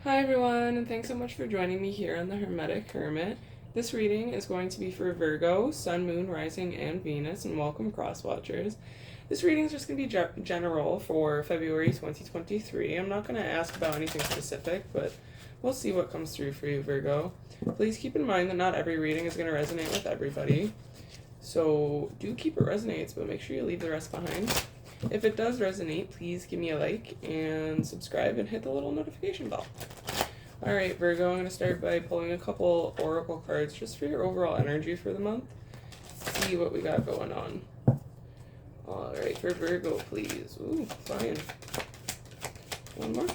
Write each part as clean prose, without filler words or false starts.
Hi everyone, and thanks so much for joining me here on the Hermetic Hermit. This reading is going to be for Virgo, Sun, Moon, Rising, and Venus, and welcome cross-watchers. This reading is just going to be general for February 2023. I'm not going to ask about anything specific, but we'll see what comes through for you, Virgo. Please keep in mind that not every reading is going to resonate with everybody. So do keep it resonates, but make sure you leave the rest behind. If it does resonate, please give me a like and subscribe and hit the little notification bell. Alright, Virgo, I'm going to start by pulling a couple oracle cards just for your overall energy for the month. See what we got going on. Alright, for Virgo, please. Ooh, fine. One more.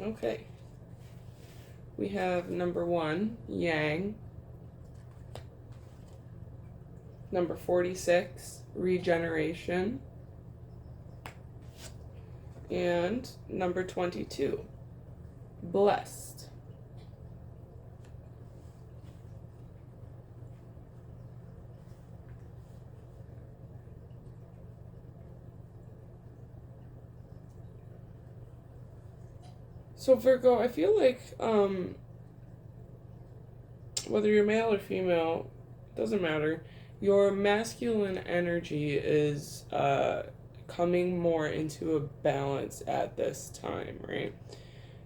Okay. We have number 1, Yang. Number 46, Regeneration. And number 22, Blessed. So Virgo, I feel like whether you're male or female, doesn't matter, your masculine energy is coming more into a balance at this time, right?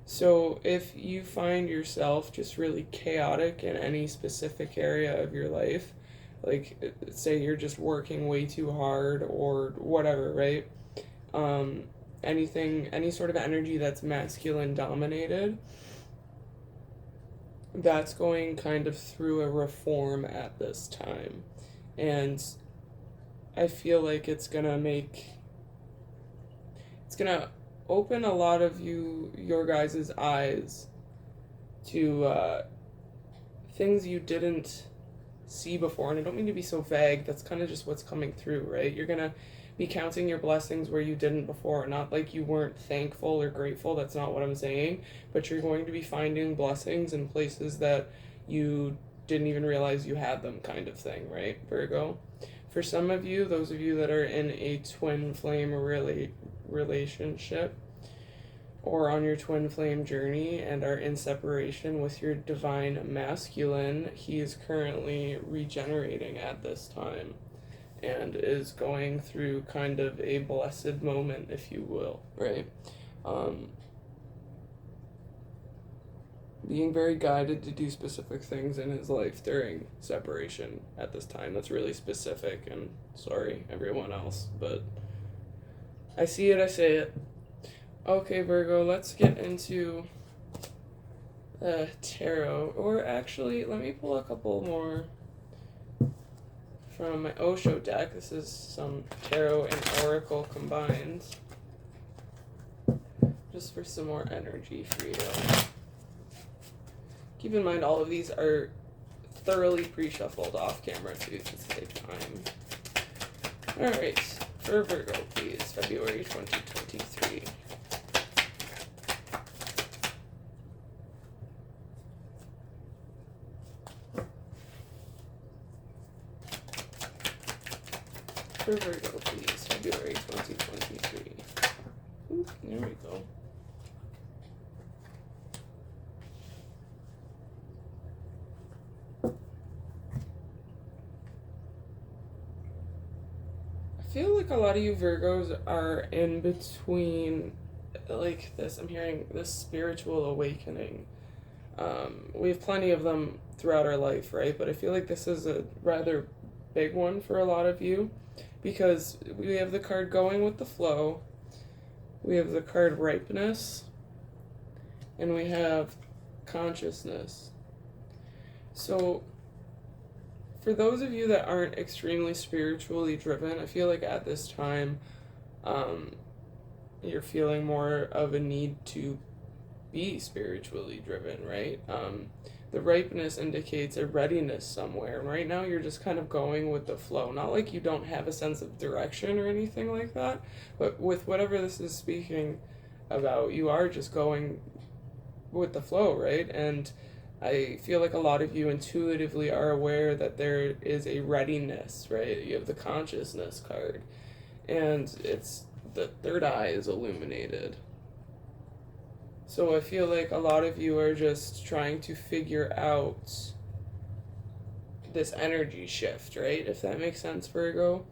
So if you find yourself just really chaotic in any specific area of your life, like say you're just working way too hard or whatever, right? Any sort of energy that's masculine dominated, that's going kind of through a reform at this time. And I feel like it's gonna open a lot of your guys' eyes to things you didn't see before. And I don't mean to be so vague, that's kind of just what's coming through, right? You're gonna be counting your blessings where you didn't before. Not like you weren't thankful or grateful, that's not what I'm saying, but you're going to be finding blessings in places that you didn't even realize you had them, kind of thing, right, Virgo? For some of you, those of you that are in a twin flame relationship or on your twin flame journey and are in separation with your divine masculine, he is currently regenerating at this time and is going through kind of a blessed moment, if you will, right? Being very guided to do specific things in his life during separation at this time. That's really specific, and sorry everyone else, but I see it, I say it. Okay, Virgo, let's get into tarot. Or actually, let me pull a couple more from my Osho deck. This is some tarot and oracle combined, just for some more energy for you. Keep in mind, all of these are thoroughly pre-shuffled off camera too to save time. Alright, for Virgo, please, February 2023. For Virgo, please, February 2023. Ooh, there we go. I feel like a lot of you Virgos are in between, like this, I'm hearing this spiritual awakening. We have plenty of them throughout our life, right? But I feel like this is a rather big one for a lot of you because we have the card going with the flow, we have the card ripeness, and we have consciousness. So for those of you that aren't extremely spiritually driven, I feel like at this time, you're feeling more of a need to be spiritually driven, right? The ripeness indicates a readiness somewhere. And right now you're just kind of going with the flow. Not like you don't have a sense of direction or anything like that, but with whatever this is speaking about, you are just going with the flow, right? And I feel like a lot of you intuitively are aware that there is a readiness, right? You have the consciousness card. And it's the third eye is illuminated. So I feel like a lot of you are just trying to figure out this energy shift, right? If that makes sense, Virgo.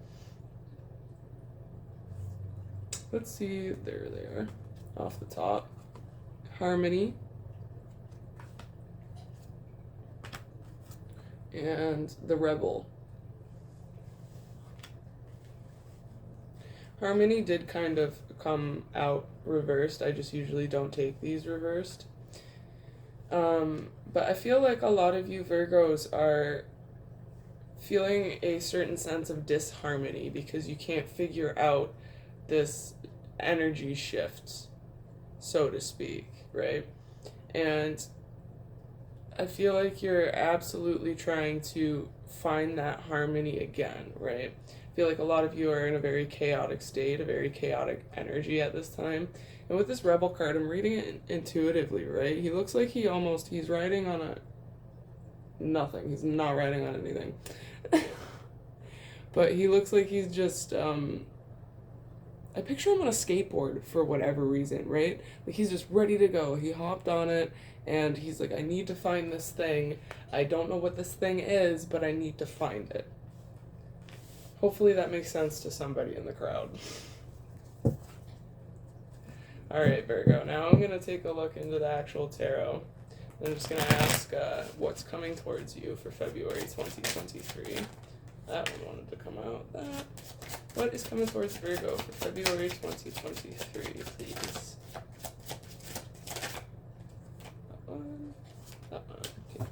Let's see, there they are, off the top. Harmony. And the Rebel. Harmony did kind of come out reversed. I just usually don't take these reversed. But I feel like a lot of you Virgos are feeling a certain sense of disharmony because you can't figure out this energy shift, so to speak, right? And I feel like you're absolutely trying to find that harmony again, right? I feel like a lot of you are in a very chaotic state, a very chaotic energy at this time. And with this Rebel card, I'm reading it intuitively, right? He looks like he's riding on a nothing. He's not riding on anything. But he looks like he's just, I picture him on a skateboard for whatever reason, right? Like he's just ready to go. He hopped on it and he's like, I need to find this thing. I don't know what this thing is, but I need to find it. Hopefully that makes sense to somebody in the crowd. Alright, Virgo, now I'm going to take a look into the actual tarot. I'm just going to ask what's coming towards you for February 2023. That one wanted to come out. What is coming towards Virgo for February 2023, please? That one. Okay.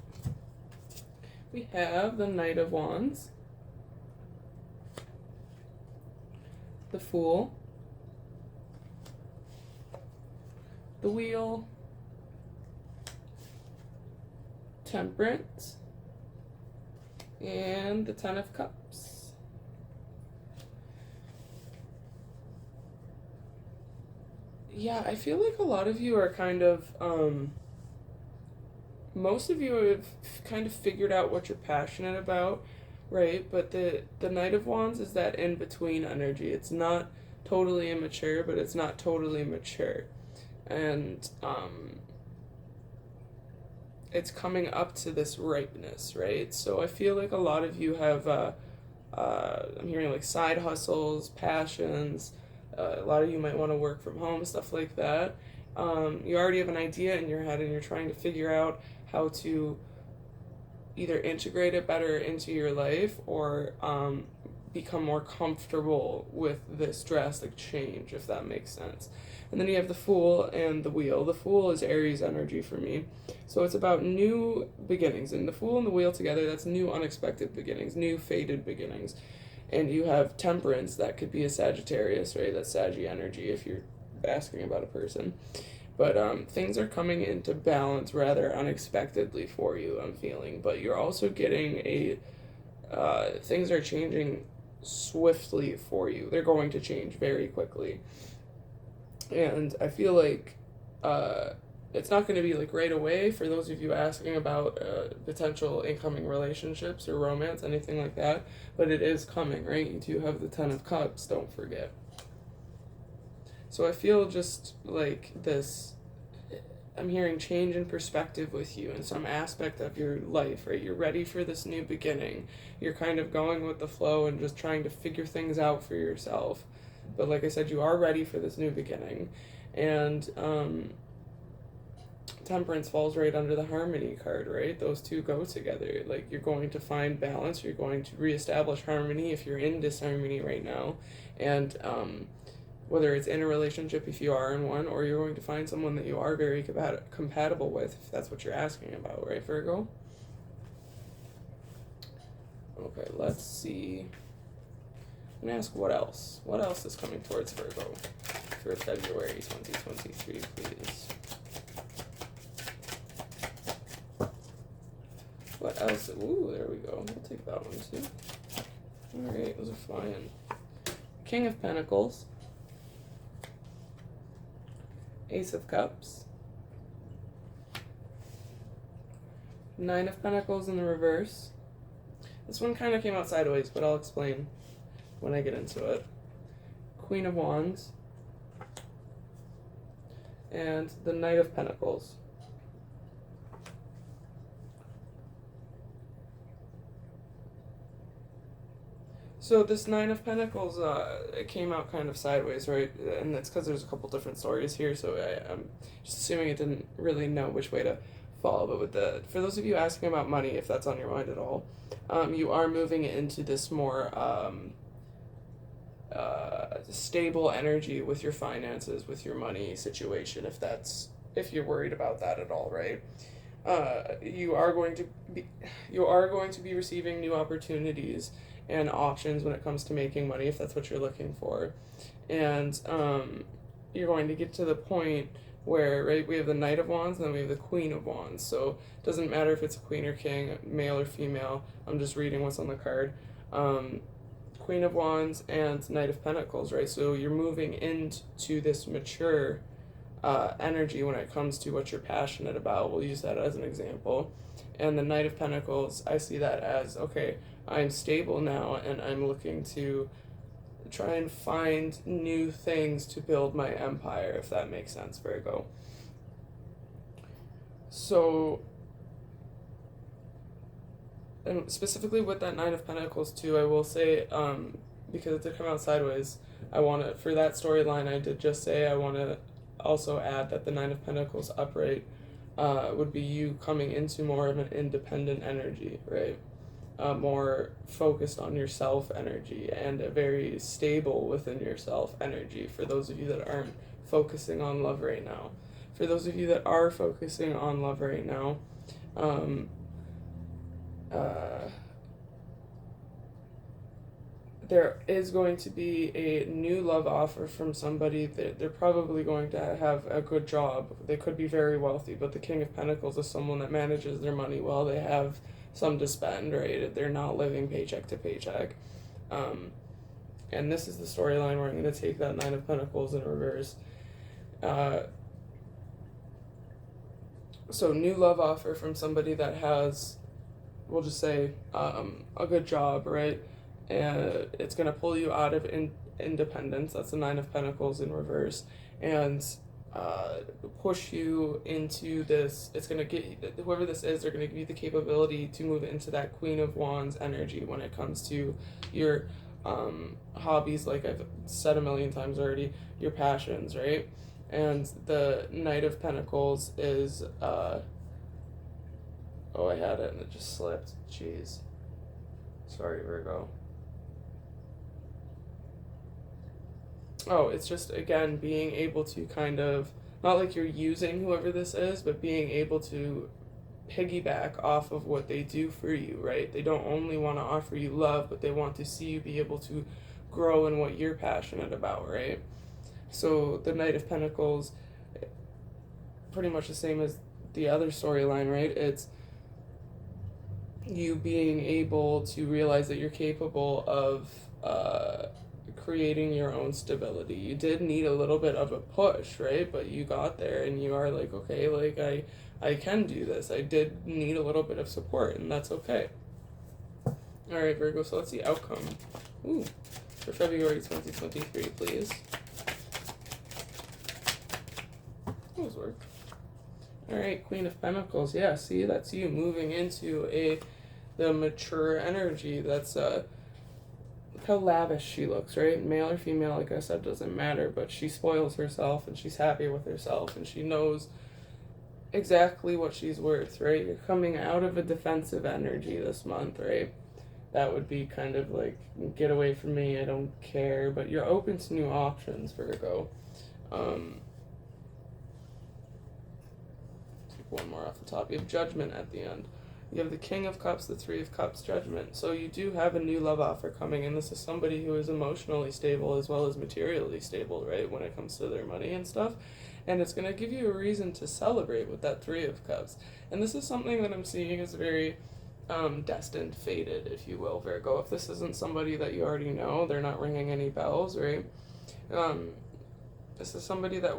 We have the Knight of Wands, the Fool, the Wheel, Temperance, and the Ten of Cups. Yeah, I feel like a lot of you are kind of, most of you have kind of figured out what you're passionate about, right? But the Knight of Wands is that in-between energy. It's not totally immature, but it's not totally mature. And, it's coming up to this ripeness, right? So I feel like a lot of you have, I'm hearing like side hustles, passions, a lot of you might want to work from home, stuff like that. You already have an idea in your head and you're trying to figure out how to either integrate it better into your life or become more comfortable with this drastic change, if that makes sense. And then you have the Fool and the Wheel. The Fool is Aries energy for me. So it's about new beginnings. And the Fool and the Wheel together, that's new unexpected beginnings, new fated beginnings. And you have Temperance, that could be a Sagittarius, right? That's Saggy energy if you're asking about a person. But things are coming into balance rather unexpectedly for you, I'm feeling. But you're also getting things are changing swiftly for you. They're going to change very quickly. And I feel like it's not going to be like right away for those of you asking about potential incoming relationships or romance, anything like that. But it is coming, right? You do have the Ten of Cups, don't forget. So I feel just like this, I'm hearing change in perspective with you in some aspect of your life, right? You're ready for this new beginning. You're kind of going with the flow and just trying to figure things out for yourself. But like I said, you are ready for this new beginning. And Temperance falls right under the Harmony card, right? Those two go together. Like, you're going to find balance. You're going to reestablish harmony if you're in disharmony right now. And whether it's in a relationship, if you are in one, or you're going to find someone that you are very compatible with, if that's what you're asking about, right, Virgo? Okay, let's see. I'm going to ask what else. What else is coming towards Virgo for February 2023, please? What else? Ooh, there we go. We'll take that one too. Alright, those are flying. King of Pentacles. Ace of Cups. Nine of Pentacles in the reverse. This one kind of came out sideways, but I'll explain when I get into it. Queen of Wands. and the Knight of Pentacles. So this Nine of Pentacles, it came out kind of sideways, right? And that's because there's a couple different stories here, so I'm just assuming it didn't really know which way to fall. But for those of you asking about money, if that's on your mind at all, you are moving into this more stable energy with your finances, with your money situation, if you're worried about that at all, right? You are going to be receiving new opportunities and options when it comes to making money, if that's what you're looking for. And you're going to get to the point where, right, we have the Knight of Wands and then we have the Queen of Wands. So it doesn't matter if it's a queen or king, male or female. I'm just reading what's on the card. Queen of Wands and Knight of Pentacles, right? So you're moving into this mature energy when it comes to what you're passionate about. We'll use that as an example. And the Knight of Pentacles, I see that as, okay, I'm stable now and I'm looking to try and find new things to build my empire, if that makes sense, Virgo. So, and specifically with that Nine of Pentacles too, I will say, because it did come out sideways, for that storyline, I did just say I want to also add that the Nine of Pentacles upright would be you coming into more of an independent energy, right? More focused on yourself energy and a very stable within yourself energy for those of you that aren't focusing on love right now. For those of you that are focusing on love right now, there is going to be a new love offer from somebody that they're probably going to have a good job. They could be very wealthy, but the King of Pentacles is someone that manages their money well. They have some to spend, right? They're not living paycheck to paycheck. And this is the storyline where I'm going to take that Nine of Pentacles in reverse. So new love offer from somebody that has, we'll just say, a good job, right? And it's going to pull you out of independence. That's the Nine of Pentacles in reverse. And push you into this. It's going to get, whoever this is, they're going to give you the capability to move into that Queen of Wands energy when it comes to your hobbies, like I've said a million times already, your passions, right? And the Knight of Pentacles is, oh, I had it and it just slipped. Jeez. Sorry, Virgo. Oh, it's just, again, being able to kind of, not like you're using whoever this is, but being able to piggyback off of what they do for you, right? They don't only want to offer you love, but they want to see you be able to grow in what you're passionate about, right? So the Knight of Pentacles, pretty much the same as the other storyline, right? It's you being able to realize that you're capable of creating your own stability. You did need a little bit of a push, right? But you got there and you are like, okay, like I can do this. I did need a little bit of support and that's okay. All right, Virgo, so let's see outcome. Ooh, for February 2023, please. Those work. All right, Queen of Pentacles. Yeah, see, that's you moving into the mature energy. That's look how lavish she looks, right? Male or female, like I said, doesn't matter, but she spoils herself and she's happy with herself and she knows exactly what she's worth, right? You're coming out of a defensive energy this month, right? That would be kind of like, get away from me, I don't care, but you're open to new options, Virgo. Take one more off the top. You have Judgment at the end. You have the King of Cups, the Three of Cups, Judgment. So you do have a new love offer coming, and this is somebody who is emotionally stable as well as materially stable, right, when it comes to their money and stuff. And it's going to give you a reason to celebrate with that Three of Cups. And this is something that I'm seeing as very destined, fated, if you will, Virgo. If this isn't somebody that you already know, they're not ringing any bells, right? This is somebody that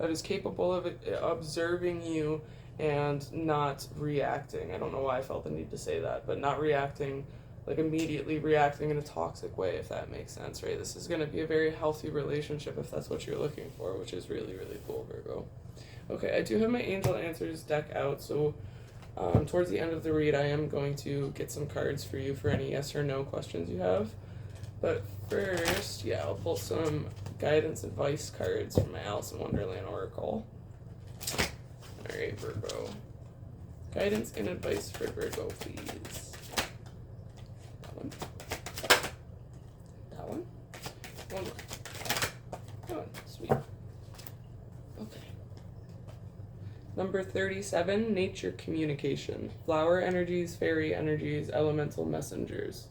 is capable of observing you and not reacting. I don't know why I felt the need to say that, but not reacting like immediately reacting in a toxic way, if that makes sense, right? This is going to be a very healthy relationship if that's what you're looking for, which is really, really cool, Virgo. Okay, I do have my Angel Answers deck out, so towards the end of the read, I am going to get some cards for you for any yes or no questions you have. But first, yeah, I'll pull some guidance advice cards from my Alice in Wonderland Oracle. Alright, Virgo. Guidance and advice for Virgo, please. That one. That one. One more. That one. Sweet. Okay. Number 37, nature communication. Flower energies, fairy energies, elemental messengers.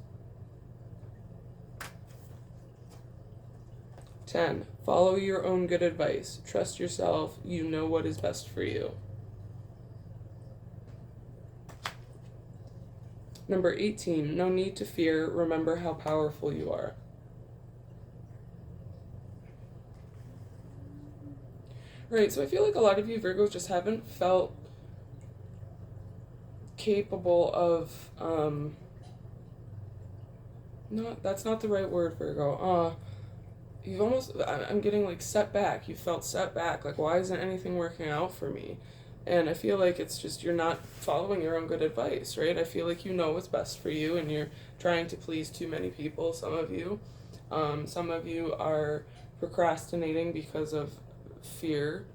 10, follow your own good advice. Trust yourself. You know what is best for you. Number 18, no need to fear. Remember how powerful you are. Right, so I feel like a lot of you Virgos just haven't felt capable of, that's not the right word, Virgo. You've almost, I'm getting like set back. You felt set back. Like, why isn't anything working out for me? And I feel like it's just you're not following your own good advice, right? I feel like you know what's best for you and you're trying to please too many people, some of you. Some of you are procrastinating because of fear,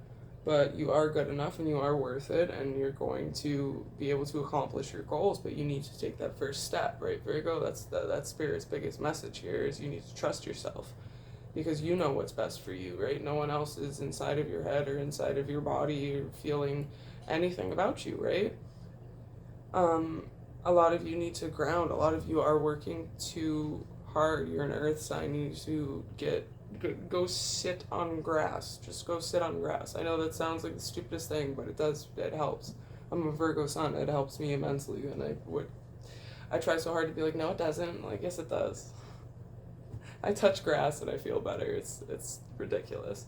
but you are good enough and you are worth it and you're going to be able to accomplish your goals, but you need to take that first step, right, Virgo? That's Spirit's biggest message here is you need to trust yourself. Because you know what's best for you, right? No one else is inside of your head or inside of your body or feeling anything about you, right? A lot of you need to ground. A lot of you are working too hard. You're an earth sign. You need to go sit on grass. Just go sit on grass. I know that sounds like the stupidest thing, but it helps. I'm a Virgo sun. It helps me immensely. And I try so hard to be like, no, it doesn't. Like, yes, it does. I touch grass and I feel better. It's ridiculous.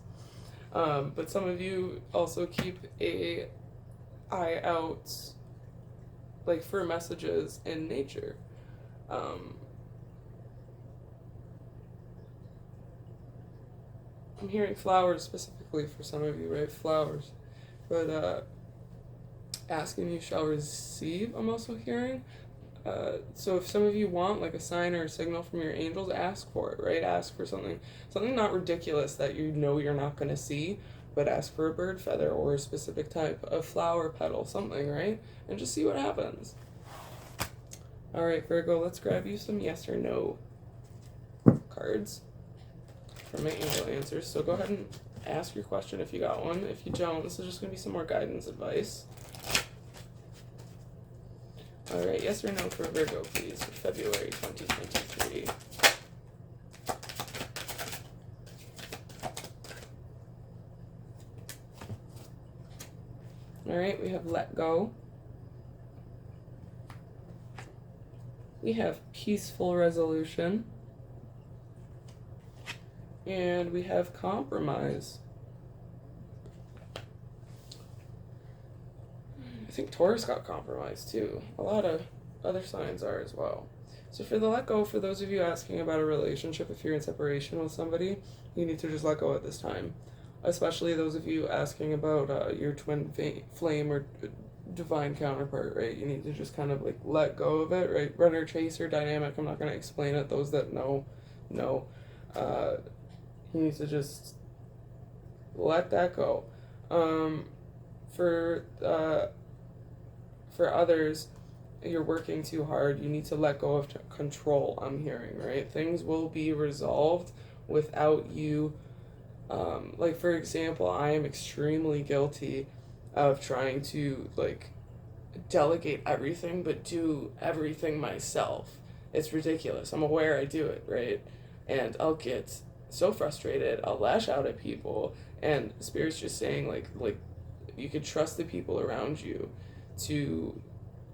But some of you also keep a eye out, like, for messages in nature. I'm hearing flowers specifically for some of you, right? Flowers. But ask and you shall receive, I'm also hearing. So if some of you want like a sign or a signal from your angels, ask for it, right? Ask for something not ridiculous that you know you're not going to see, but ask for a bird feather or a specific type of flower petal, something, right? And just see what happens. All right, Virgo, let's grab you some yes or no cards for my angel answers. So go ahead and ask your question if you got one. If you don't, this is just going to be some more guidance advice. All right, yes or no for Virgo, please, for February 2023. All right, we have let go. We have peaceful resolution. And we have compromise. I think Taurus got compromised too. A lot of other signs are as well. So for the let go, for those of you asking about a relationship, if you're in separation with somebody, you need to just let go at this time. Especially those of you asking about your twin flame or divine counterpart, right? You need to just kind of like let go of it, right? Runner chaser dynamic. I'm not going to explain it. Those that know. You need to just let that go. For others, you're working too hard. You need to let go of control, I'm hearing, right? Things will be resolved without you. Like, for example, I am extremely guilty of trying to, like, delegate everything but do everything myself. It's ridiculous. I'm aware I do it, right? And I'll get so frustrated. I'll lash out at people. And Spirit's just saying, like you could trust the people around you to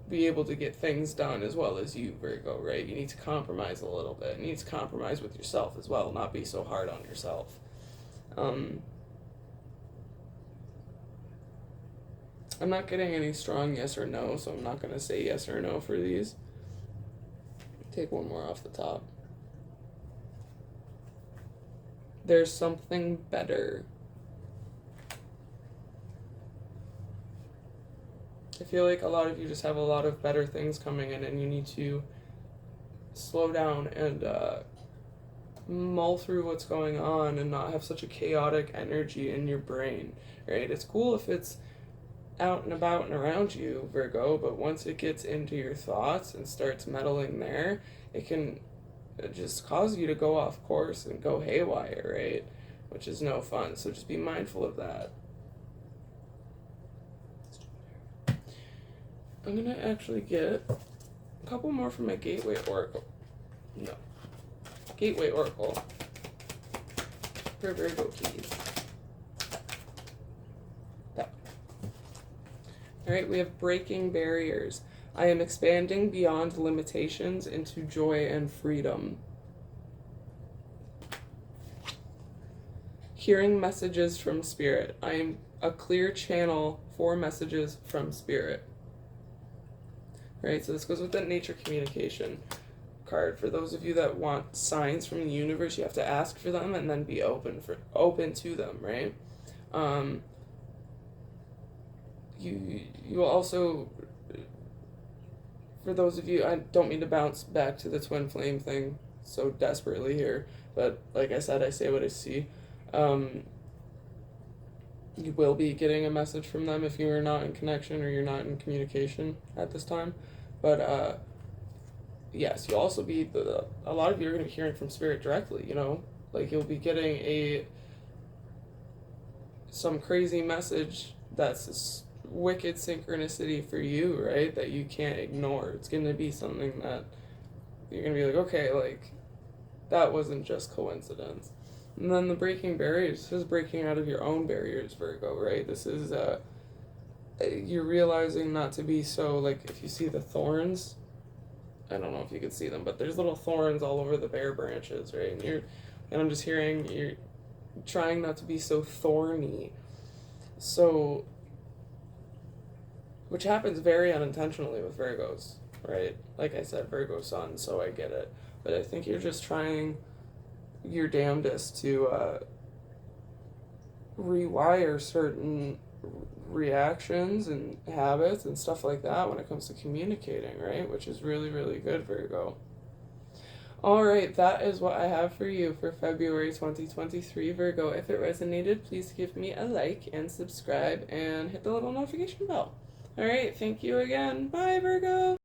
be able to get things done as well as you, Virgo, right? You need to compromise a little bit. You need to compromise with yourself as well, not be so hard on yourself. I'm not getting any strong yes or no, so I'm not going to say yes or no for these. take one more off the top. There's something better. I feel like a lot of you just have a lot of better things coming in, and you need to slow down and mull through what's going on and not have such a chaotic energy in your brain, right? It's cool if it's out and about and around you, Virgo, but once it gets into your thoughts and starts meddling there, it can just cause you to go off course and go haywire, right? Which is no fun. So just be mindful of that. I'm gonna actually get a couple more from my Gateway Oracle. No. Gateway Oracle for Virgo keys. That. Alright, we have breaking barriers. I am expanding beyond limitations into joy and freedom. Hearing messages from Spirit. I am a clear channel for messages from Spirit. Right, so this goes with that nature communication card. For those of you that want signs from the universe, you have to ask for them and then be open to them, right? You also, for those of you, I don't mean to bounce back to the twin flame thing so desperately here, but like I said, I say what I see. You will be getting a message from them if you are not in connection or you're not in communication at this time. But yes, you'll also be a lot of you are going to be hearing from Spirit directly, you know? Like you'll be getting some crazy message that's wicked synchronicity for you, right? That you can't ignore. It's going to be something that you're going to be like, okay, like that wasn't just coincidence. And then the breaking barriers, this is breaking out of your own barriers, Virgo, right? This is, you're realizing not to be so, like, if you see the thorns, I don't know if you can see them, but there's little thorns all over the bare branches, right? And I'm just hearing, you're trying not to be so thorny. So, which happens very unintentionally with Virgos, right? Like I said, Virgo sun, so I get it. But I think you're just trying your damnedest to rewire certain reactions and habits and stuff like that when it comes to communicating, right? Which is really, really good, Virgo. Alright, that is what I have for you for February 2023, Virgo. If it resonated, please give me a like and subscribe and hit the little notification bell. Alright, thank you again. Bye, Virgo!